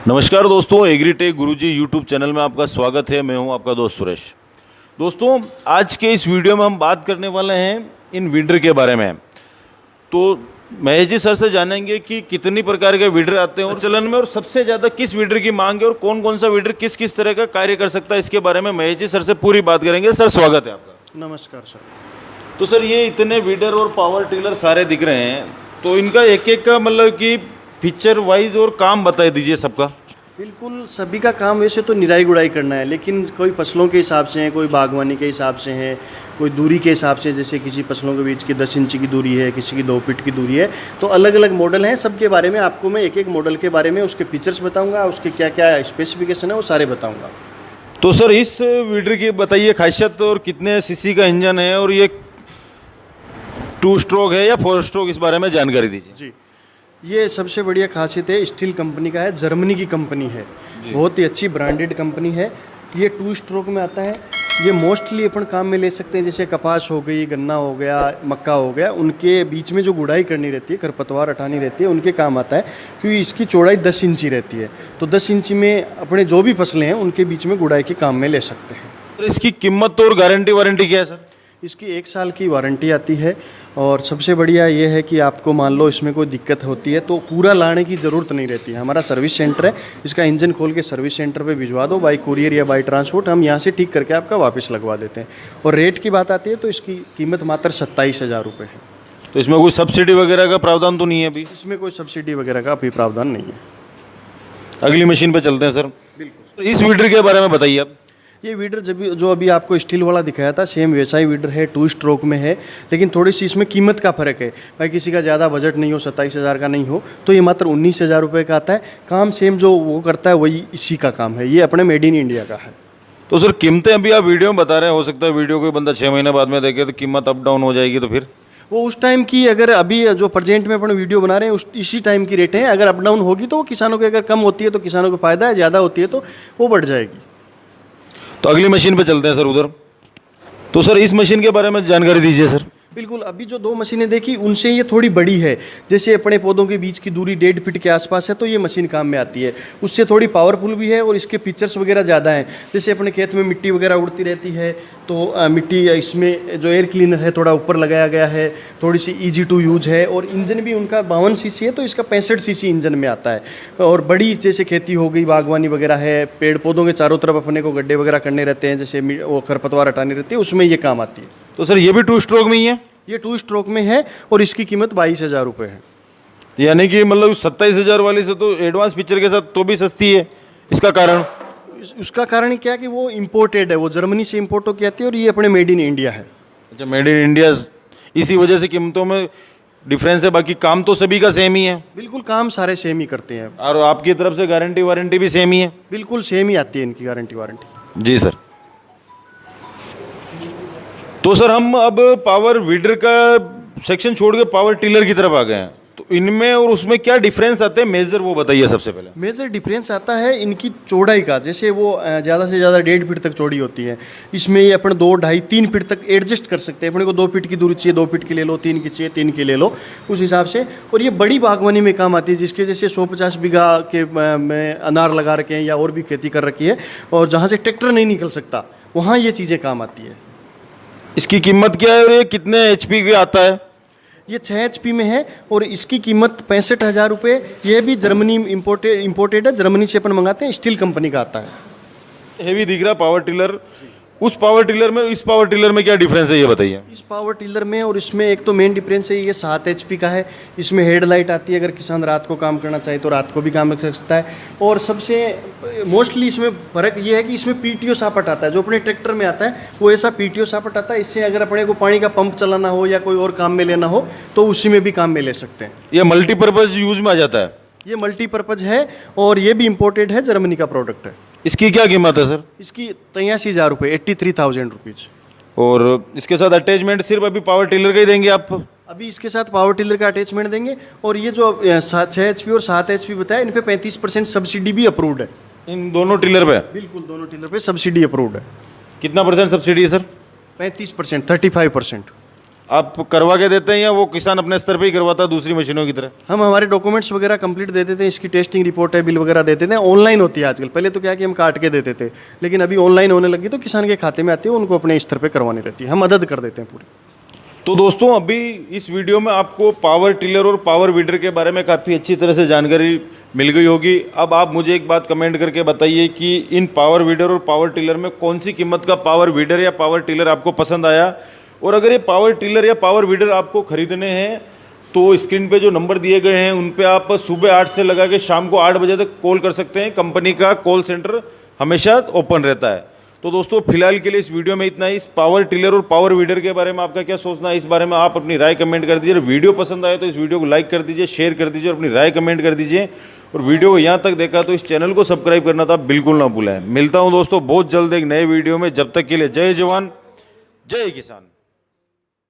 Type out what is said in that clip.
नमस्कार दोस्तों, एग्रीटेक गुरुजी YouTube channel में आपका स्वागत है। मैं हूं आपका दोस्त सुरेश। दोस्तों, आज के इस वीडियो में हम बात करने वाले हैं इन वीडर के बारे में। तो महेश जी सर से जानेंगे कि कितनी प्रकार के वीडर आते हैं और चलन में, और सबसे ज़्यादा किस वीडर की मांग है और कौन कौन सा वीडर किस किस तरह का कार्य कर सकता है, इसके बारे में महेश जी सर से पूरी बात करेंगे। सर, स्वागत है आपका। नमस्कार सर। तो सर, ये इतने वीडर और पावर टिलर सारे दिख रहे हैं, तो इनका एक एक का मतलब कि फीचर वाइज और काम बता दीजिए सबका। बिल्कुल, सभी का काम वैसे तो निराई गुड़ाई करना है, लेकिन कोई फसलों के हिसाब से है, कोई बागवानी के हिसाब से है, कोई दूरी के हिसाब से, जैसे किसी फसलों के बीच की 10 इंच की दूरी है, किसी की 2 फीट की दूरी है, तो अलग अलग मॉडल हैं। सबके बारे में आपको मैं एक एक मॉडल के बारे में उसके फीचर्स बताऊंगा, उसके क्या क्या स्पेसिफिकेशन है वो सारे बताऊंगा। तो सर, इस वीडर की बताइए खासियत, और कितने सीसी का इंजन है, और ये 2 स्ट्रोक है या 4 स्ट्रोक, इस बारे में जानकारी दीजिए। जी, ये सबसे बढ़िया खासियत है, स्टील कंपनी का है, जर्मनी की कंपनी है, बहुत ही अच्छी ब्रांडेड कंपनी है। ये 2 स्ट्रोक में आता है। ये मोस्टली अपन काम में ले सकते हैं, जैसे कपास हो गई, गन्ना हो गया, मक्का हो गया, उनके बीच में जो गुड़ाई करनी रहती है, खरपतवार हटानी रहती है, उनके काम आता है, क्योंकि इसकी चौड़ाई 10 इंची रहती है। तो 10 इंची में अपने जो भी फसलें हैं उनके बीच में गुड़ाई के काम में ले सकते हैं। तो इसकी कीमत और गारंटी वारंटी क्या है सर? इसकी 1 साल की वारंटी आती है, और सबसे बढ़िया ये है कि आपको मान लो इसमें कोई दिक्कत होती है तो पूरा लाने की ज़रूरत नहीं रहती है। हमारा सर्विस सेंटर है, इसका इंजन खोल के सर्विस सेंटर पे भिजवा दो, बाई कुरियर या बाई ट्रांसपोर्ट, हम यहाँ से ठीक करके आपका वापस लगवा देते हैं। और रेट की बात आती है तो इसकी कीमत मात्र 27,000 रुपये है। तो इसमें कोई सब्सिडी वगैरह का प्रावधान तो नहीं है अभी? इसमें कोई सब्सिडी वगैरह का अभी प्रावधान नहीं है। अगली मशीन पे चलते हैं सर। बिल्कुल। तो इस वीडर के बारे में बताइए आप। ये वीडर जो अभी आपको स्टील वाला दिखाया था, सेम वैसा ही वीडर है, 2 स्ट्रोक में है, लेकिन थोड़ी सी इसमें कीमत का फ़र्क है। भाई किसी का ज़्यादा बजट नहीं हो, 27,000 का नहीं हो, तो ये मात्र 19,000 रुपये का आता है। काम सेम जो वो करता है वही इसी का काम है। ये अपने मेड इन इंडिया का है। तो सर, कीमतें अभी आप वीडियो में बता रहे हैं, हो सकता है वीडियो कोई बंदा 6 महीने बाद में देखे तो कीमत अप डाउन हो जाएगी, तो फिर वो उस टाइम की, अगर अभी जो प्रेजेंट में अपन वीडियो बना रहे हैं इसी टाइम की रेट है। अगर अप डाउन होगी तो वो किसानों के, अगर कम होती है तो किसानों को फ़ायदा है, ज़्यादा होती है तो वो बढ़ जाएगी। तो अगली मशीन पे चलते हैं सर उधर। तो सर, इस मशीन के बारे में जानकारी दीजिए सर। बिल्कुल, अभी जो 2 मशीनें देखी उनसे ये थोड़ी बड़ी है। जैसे अपने पौधों के बीच की दूरी 1.5 फीट के आसपास है तो ये मशीन काम में आती है। उससे थोड़ी पावरफुल भी है और इसके फीचर्स वगैरह ज़्यादा हैं। जैसे अपने खेत में मिट्टी वगैरह उड़ती रहती है तो मिट्टी, इसमें जो एयर क्लीनर है थोड़ा ऊपर लगाया गया है, थोड़ी सी ईजी टू यूज है। और इंजन भी उनका 52 सीसी है, तो इसका 65 सीसी इंजन में आता है। और बड़ी जैसे खेती हो गई, बागवानी वगैरह है, पेड़ पौधों के चारों तरफ अपने को गड्ढे वगैरह करने रहते हैं, जैसे वो खरपतवार हटानी रहती है, उसमें ये काम आती है। तो सर, ये भी 2 स्ट्रोक में ही है? ये 2 स्ट्रोक में है और इसकी कीमत 22,000 रुपये है। यानी कि मतलब 27,000 वाली से तो एडवांस फीचर के साथ तो भी सस्ती है। इसका कारण? उसका कारण क्या है कि वो इम्पोर्टेड है, वो जर्मनी से इम्पोर्ट होकर आती है और ये अपने मेड इन इंडिया है। अच्छा, मेड इन इंडिया, इसी वजह से कीमतों में डिफरेंस है। बाकी काम तो सभी का सेम ही है? बिल्कुल, काम सारे सेम ही करते हैं। और आपकी तरफ से गारंटी वारंटी भी सेम ही है? बिल्कुल सेम ही आती है इनकी गारंटी वारंटी। जी सर। तो सर, हम अब पावर वीडर का सेक्शन छोड़ के पावर टिलर की तरफ आ गए हैं। तो इनमें और उसमें क्या डिफरेंस आते हैं मेजर, वो बताइए सबसे पहले। मेजर डिफरेंस आता है इनकी चौड़ाई का। जैसे वो ज़्यादा से ज़्यादा 1.5 फीट तक चौड़ी होती है, इसमें ये अपन 2, 2.5, 3 फीट तक एडजस्ट कर सकते हैं। अपने को 2 फीट की दूरी चाहिए 2 फीट की ले लो, 3 की चाहिए 3 की ले लो, उस हिसाब से। और ये बड़ी बागवानी में काम आती है, जिसके जैसे 150 बीघा के में अनार लगा रखे हैं या और भी खेती कर रखी है, और जहाँ से ट्रैक्टर नहीं निकल सकता वहाँ ये चीज़ें काम आती है। इसकी कीमत क्या है और ये कितने HP का आता है? ये 6 HP में है और इसकी कीमत 65,000 रुपये। ये भी जर्मनी इम्पोर्टेड है, जर्मनी से अपन मंगाते हैं, स्टील कंपनी का आता है। हेवी दिख रहा पावर टिलर। उस पावर टिलर में इस पावर टिलर में क्या डिफरेंस है, ये बताइए। इस पावर टिलर में और इसमें एक तो मेन डिफरेंस है, ये 7 HP का है। इसमें हेडलाइट आती है, अगर किसान रात को काम करना चाहे तो रात को भी काम कर सकता है। और सबसे मोस्टली इसमें फ़र्क ये है कि इसमें PTO सापट आता है। जो अपने ट्रैक्टर में आता है वो ऐसा PTO सापट आता है। इससे अगर अपने को पानी का पंप चलाना हो या कोई और काम में लेना हो तो उसी में भी काम में ले सकते हैं। ये मल्टीपर्पज़ यूज में आ जाता है? ये मल्टीपर्पज़ है और ये भी इम्पोर्टेड है, जर्मनी का प्रोडक्ट है। इसकी क्या कीमत है सर? इसकी 83,000 रुपये, 83,000 रुपीज़। और इसके साथ अटैचमेंट सिर्फ अभी पावर टिलर का ही देंगे आप? अभी इसके साथ पावर टिलर का अटैचमेंट देंगे। और ये जो 6 HP और 7 HP बताया, इन पे 35% सब्सिडी भी अप्रूव्ड है। इन दोनों टिलर पे? बिल्कुल, दोनों टिलर पे सब्सिडी अप्रूव्ड है। कितना % सब्सिडी है सर? 35%, 35%। आप करवा के देते हैं या वो किसान अपने स्तर पे ही करवाता है दूसरी मशीनों की तरह? हम हमारे डॉक्यूमेंट्स वगैरह कंप्लीट दे देते हैं, इसकी टेस्टिंग रिपोर्ट है, बिल वगैरह देते थे। ऑनलाइन होती है आजकल, पहले तो क्या है कि हम काट के देते थे, लेकिन अभी ऑनलाइन होने लगी तो किसान के खाते में आती है, उनको अपने स्तर पे करवानी रहती है, हम मदद कर देते हैं पूरी। तो दोस्तों अभी इस वीडियो में आपको पावर टिलर और पावर वीडर के बारे में काफ़ी अच्छी तरह से जानकारी मिल गई होगी। अब आप मुझे एक बात कमेंट करके बताइए कि इन पावर वीडर और पावर टिलर में कौन सी कीमत का पावर वीडर या पावर टिलर आपको पसंद आया। और अगर ये पावर टिलर या पावर वीडर आपको खरीदने हैं तो स्क्रीन पे जो नंबर दिए गए हैं उन पे आप सुबह 8 से लगा के शाम को 8 बजे तक कॉल कर सकते हैं। कंपनी का कॉल सेंटर हमेशा ओपन रहता है। तो दोस्तों फिलहाल के लिए इस वीडियो में इतना ही। इस पावर टिलर और पावर वीडर के बारे में आपका क्या सोचना है, इस बारे में आप अपनी राय कमेंट कर दीजिए। वीडियो पसंद आए तो इस वीडियो को लाइक कर दीजिए, शेयर कर दीजिए और अपनी राय कमेंट कर दीजिए। और वीडियो को यहाँ तक देखा तो इस चैनल को सब्सक्राइब करना तो आप बिल्कुल ना भूलें। मिलता हूँ दोस्तों बहुत जल्द एक नए वीडियो में। जब तक के लिए जय जवान जय किसान।